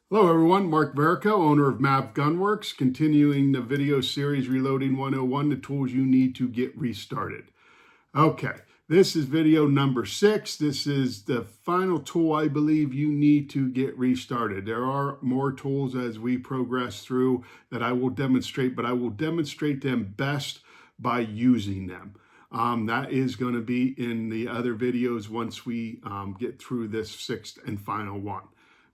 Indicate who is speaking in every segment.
Speaker 1: Hello everyone, Mark Verico, owner of MAV Gunworks, continuing the video series Reloading 101, the tools you need to get restarted. Okay, this is video number 6. This is the final tool I believe you need to get restarted. There are more tools as we progress through that I will demonstrate, but I will demonstrate them best by using them. That is going to be in the other videos once we get through this 6th and final one.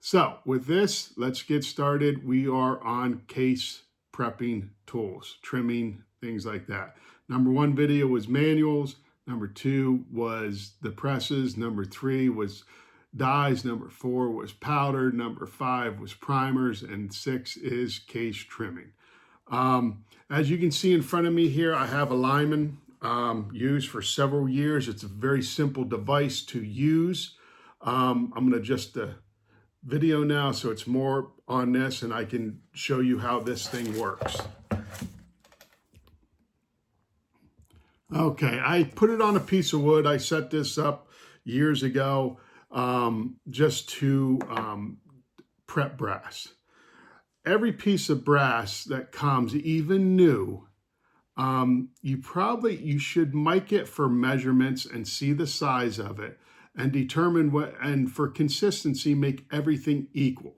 Speaker 1: So with this, let's get started. We are on case prepping tools, trimming, things like that. Number 1 video was manuals. Number 2 was the presses. Number 3 was dyes. Number 4 was powder. Number 5 was primers. And 6 is case trimming. As you can see in front of me here, I have a lineman used for several years. It's a very simple device to use. I'm going to adjust the video now so it's more on this and I can show you how this thing works. Okay, I put it on a piece of wood. I set this up years ago just to prep brass. Every piece of brass that comes, even new, you should mic it for measurements and see the size of it and determine what, and for consistency, make everything equal.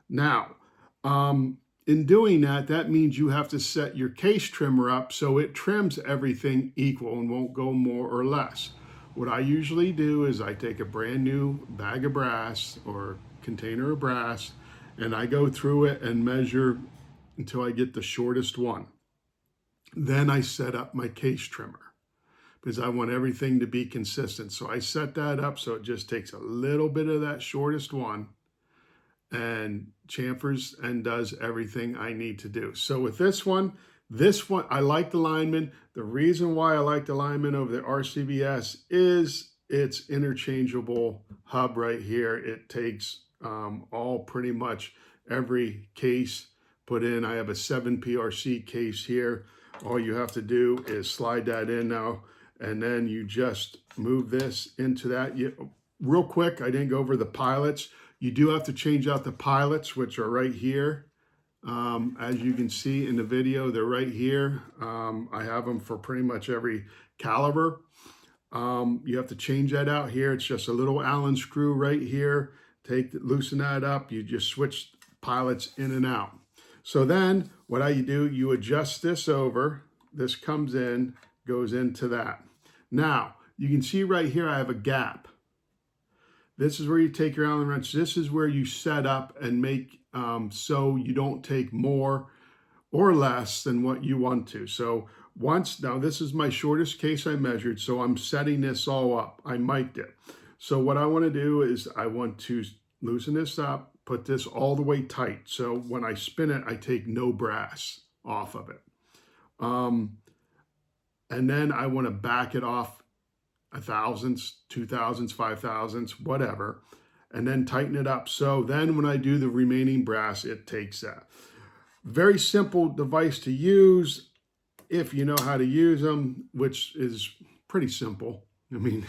Speaker 1: Now, in doing that, that means you have to set your case trimmer up so it trims everything equal and won't go more or less. What I usually do is I take a brand new bag of brass or container of brass and I go through it and measure until I get the shortest one. Then I set up my case trimmer because I want everything to be consistent. So I set that up so it just takes a little bit of that shortest one and chamfers and does everything I need to do. So with this one, I like the lineman. The reason why I like the lineman over the RCBS is its interchangeable hub right here. It takes all pretty much every case put in. I have a 7 PRC case here. All you have to do is slide that in now, and then you just move this into that. Real quick, I didn't go over the pilots. You do have to change out the pilots, which are right here. As you can see in the video, they're right here. I have them for pretty much every caliber. You have to change that out here. It's just a little Allen screw right here. Loosen that up. You just switch pilots in and out. So then what you do, you adjust this over. This comes in, goes into that. Now, you can see right here I have a gap. This is where you take your Allen wrench. This is where you set up and make so you don't take more or less than what you want to. So now this is my shortest case I measured, so I'm setting this all up. I mic'd it. So what I want to do is I want to loosen this up, put this all the way tight. So when I spin it, I take no brass off of it. And then I want to back it off 1/1000ths, 2/1000ths, 5/1000ths, whatever, and then tighten it up. So then when I do the remaining brass, it takes that. Very simple device to use if you know how to use them, which is pretty simple. I mean,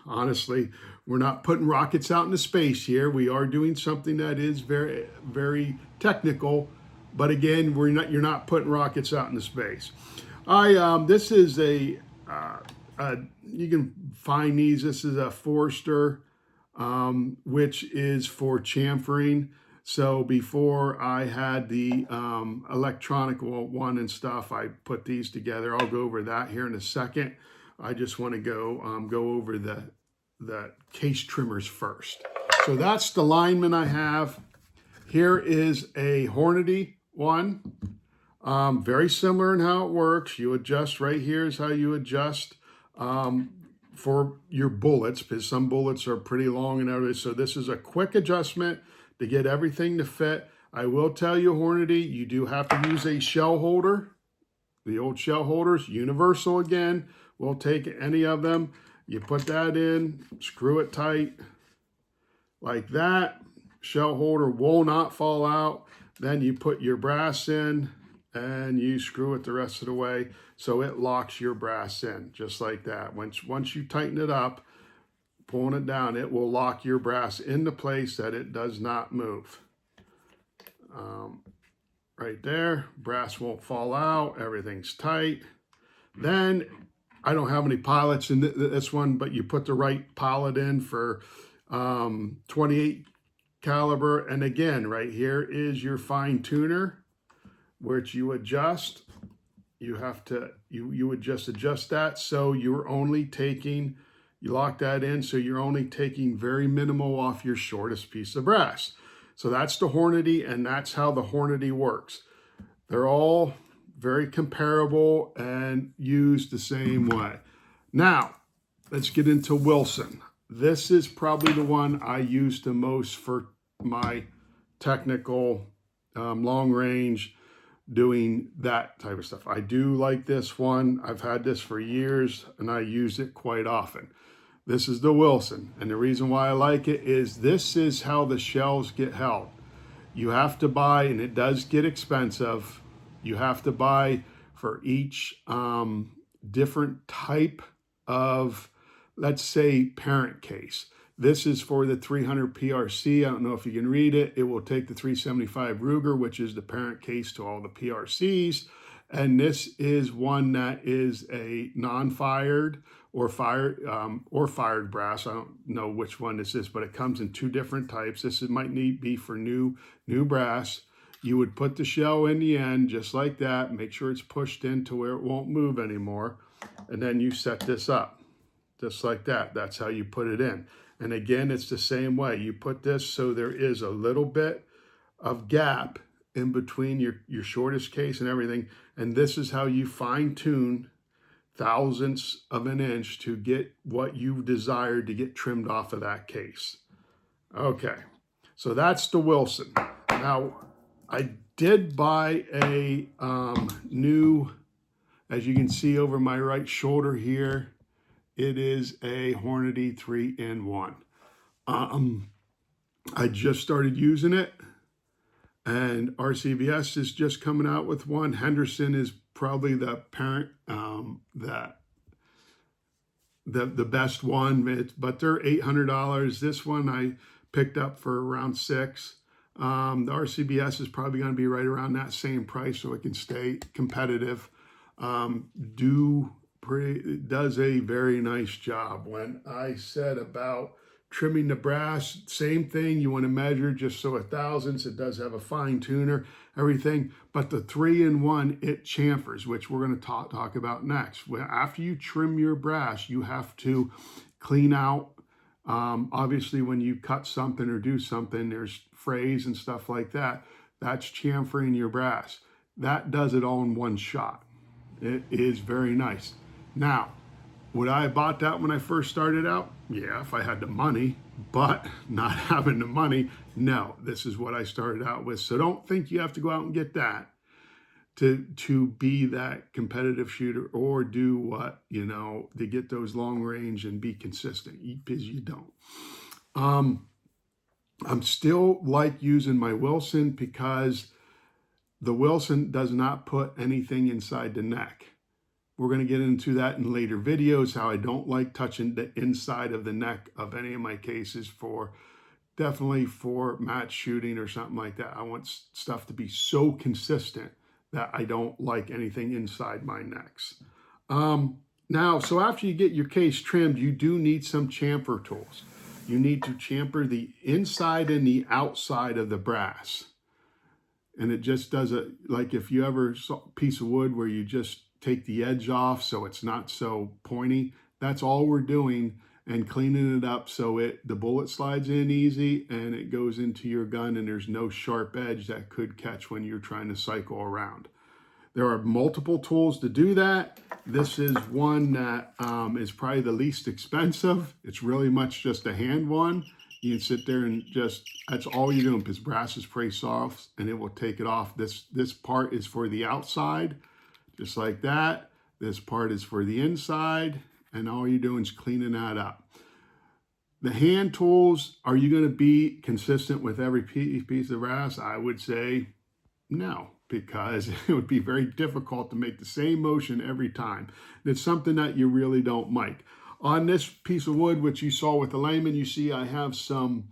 Speaker 1: honestly, we're not putting rockets out into space here. We are doing something that is very, very technical, but again, you're not putting rockets out into space. This is you can find these. This is a Forster, which is for chamfering. So before I had the electronic one and stuff, I put these together. I'll go over that here in a second. I just want to go over the case trimmers first. So that's the lineman I have. Here is a Hornady one. Very similar in how it works. You adjust right here is how you adjust for your bullets, because some bullets are pretty long and everything. So this is a quick adjustment to get everything to fit. I will tell you, Hornady, you do have to use a shell holder. The old shell holders, universal again. We'll take any of them. You put that in, screw it tight like that. Shell holder will not fall out. Then you put your brass in and you screw it the rest of the way so it locks your brass in just like that. Once you tighten it up, pulling it down, it will lock your brass into place that it does not move. right there. Brass won't fall out. Everything's tight. Then I don't have any pilots in this one, but you put the right pilot in for 28 caliber. And again, right here is your fine tuner, which you adjust. You have to, you would just adjust that. So you're only taking, you lock that in. So you're only taking very minimal off your shortest piece of brass. So that's the Hornady, and that's how the Hornady works. They're all very comparable and used the same way. Now, let's get into Wilson. This is probably the one I use the most for my technical long range, doing that type of stuff. I do like this one. I've had this for years and I use it quite often. This is the Wilson, and the reason why I like it is this is how the shells get held. You have to buy, and it does get expensive, you have to buy for each different type of, let's say, parent case. This is for the 300 PRC. I don't know if you can read it. It will take the 375 Ruger, which is the parent case to all the PRCs. And this is one that is a non-fired or fired brass. I don't know which one this is, but it comes in two different types. This might need be for new brass. You would put the shell in the end just like that. Make sure it's pushed in to where it won't move anymore. And then you set this up just like that. That's how you put it in. And again, it's the same way. You put this so there is a little bit of gap in between your shortest case and everything. And this is how you fine tune thousandths of an inch to get what you desired to get trimmed off of that case. Okay, so that's the Wilson. Now, I did buy a new, as you can see over my right shoulder here, it is a Hornady 3-in-1. I just started using it, and RCBS is just coming out with one. Henderson is probably the parent, the best one, but they're $800. This one I picked up for around $600. The RCBS is probably going to be right around that same price, so it can stay competitive. Does a very nice job. When I said about trimming the brass, same thing. You want to measure just so it thousandths. It does have a fine tuner, everything. But the 3-in-1, it chamfers, which we're going to talk about next. After you trim your brass, you have to clean out. Obviously, when you cut something or do something, there's frays and stuff like that. That's chamfering your brass. That does it all in one shot. It is very nice. Now, would I have bought that when I first started out? Yeah, if I had the money, but not having the money, no, this is what I started out with. So don't think you have to go out and get that to be that competitive shooter or do what, to get those long range and be consistent, because you don't. I'm still like using my Wilson because the Wilson does not put anything inside the neck. We're going to get into that in later videos, how I don't like touching the inside of the neck of any of my cases definitely for match shooting or something like that. I want stuff to be so consistent that I don't like anything inside my necks. Now, so after you get your case trimmed, you do need some chamfer tools. You need to chamfer the inside and the outside of the brass. And it just does it, like if you ever saw a piece of wood where you just take the edge off so it's not so pointy, that's all we're doing, and cleaning it up so the bullet slides in easy and it goes into your gun and there's no sharp edge that could catch when you're trying to cycle around. There are multiple tools to do that. This is one that is probably the least expensive. It's really much just a hand one. You can sit there and that's all you're doing, because brass is pretty soft and it will take it off. This part is for the outside, just like that. This part is for the inside, and all you're doing is cleaning that up. The hand tools, are you going to be consistent with every piece of brass? I would say no, because it would be very difficult to make the same motion every time. It's something that you really don't like. On this piece of wood, which you saw with the layman, you see I have some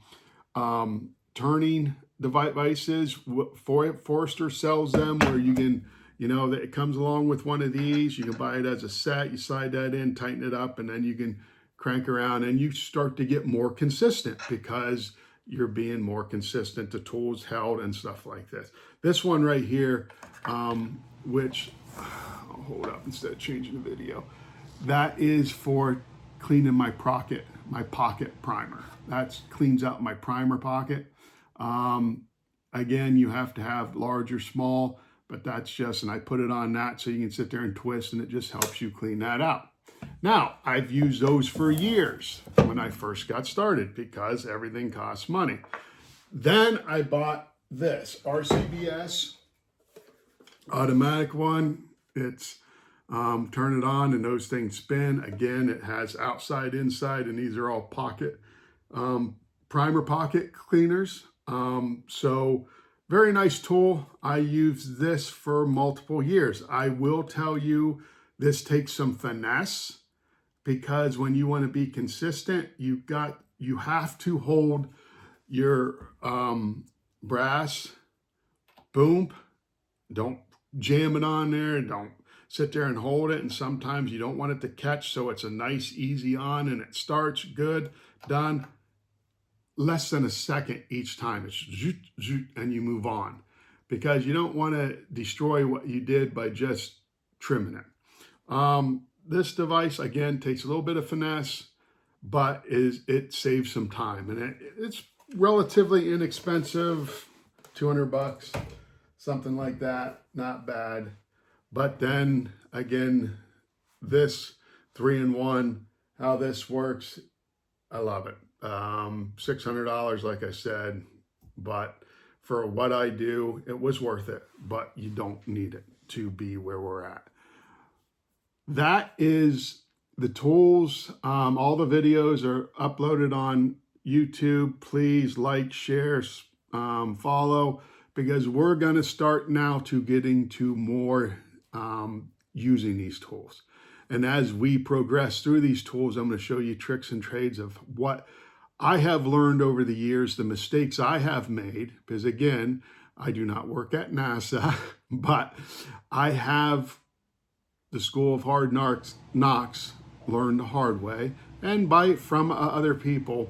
Speaker 1: turning devices. Forrester sells them where you can, it comes along with one of these. You can buy it as a set. You slide that in, tighten it up, and then you can crank around, and you start to get more consistent because you're being more consistent. The tools held and stuff like this. This one right here, which I'll hold up instead of changing the video. That is for cleaning my pocket primer. That cleans out my primer pocket. Again, you have to have large or small, but that's just, and I put it on that so you can sit there and twist, and it just helps you clean that out. Now, I've used those for years when I first got started because everything costs money. Then I bought this RCBS automatic one. It's turn it on and those things spin. Again, it has outside, inside, and these are all pocket primer pocket cleaners. So very nice tool. I used this for multiple years. I will tell you, this takes some finesse because when you want to be consistent, you have to hold your brass boom. Don't jam it on there. Don't sit there and hold it. And sometimes you don't want it to catch, so it's a nice easy on, and it starts good, done. Less than a second each time. It's zoot, zoot, and you move on because you don't want to destroy what you did by just trimming it. This device, again, takes a little bit of finesse, but it saves some time, and it's relatively inexpensive, $200, something like that. Not bad. But then again, this 3-in-1, how this works, I love it. $600, like I said, but for what I do, it was worth it, but you don't need it to be where we're at. That is the tools. All the videos are uploaded on YouTube. Please like, share, follow, because we're going to start now to getting to more using these tools. And as we progress through these tools, I'm going to show you tricks and trades of what I have learned over the years, the mistakes I have made, because again, I do not work at NASA, but I have the School of Hard Knocks, learned the hard way, and from other people,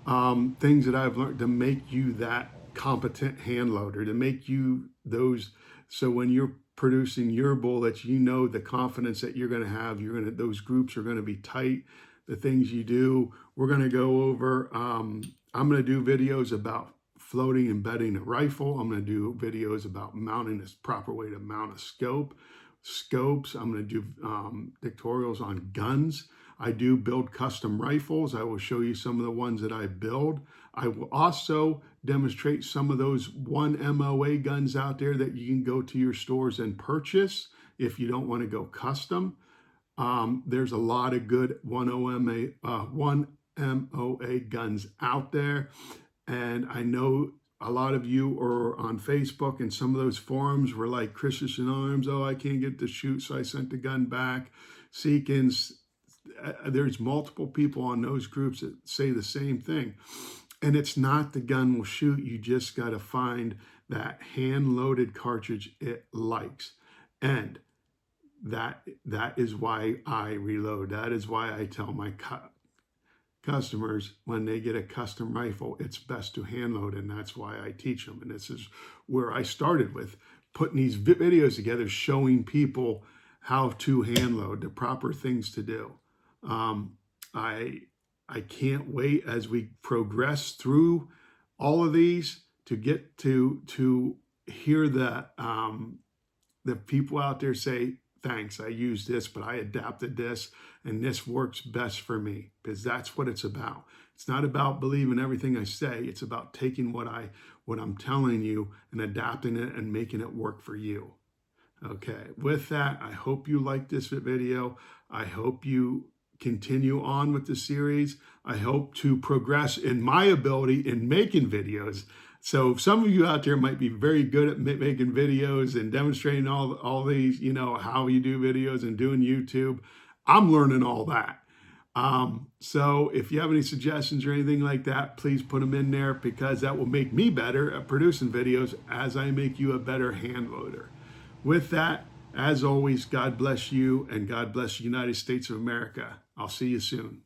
Speaker 1: things that I've learned to make you that competent hand loader, to make you those, so when you're producing your bullets, you know the confidence that you're going to have. Those groups are going to be tight. The things you do, we're going to go over. I'm going to do videos about floating and bedding a rifle. I'm going to do videos about mounting this proper way to mount a scopes. I'm going to do tutorials on guns. I do build custom rifles. I will show you some of the ones that I build. I will also demonstrate some of those 1 MOA guns out there that you can go to your stores and purchase if you don't want to go custom. There's a lot of good 1 MOA guns out there. And I know a lot of you are on Facebook, and some of those forums were like Christian Arms. Oh, I can't get to shoot, so I sent the gun back. Seekins. There's multiple people on those groups that say the same thing. And it's not the gun will shoot. You just got to find that hand-loaded cartridge it likes. And that is why I reload. That is why I tell my customers when they get a custom rifle, it's best to hand load, and that's why I teach them. And this is where I started with putting these videos together, showing people how to hand load, the proper things to do. I can't wait as we progress through all of these to get to hear the people out there say, thanks, I used this, but I adapted this, and this works best for me, because that's what it's about. It's not about believing everything I say. It's about taking what I'm telling you and adapting it and making it work for you. Okay, with that, I hope you like this video. I hope you continue on with the series. I hope to progress in my ability in making videos. So some of you out there might be very good at making videos and demonstrating all these, how you do videos and doing YouTube. I'm learning all that. So if you have any suggestions or anything like that, please put them in there, because that will make me better at producing videos as I make you a better hand loader. With that, as always, God bless you and God bless the United States of America. I'll see you soon.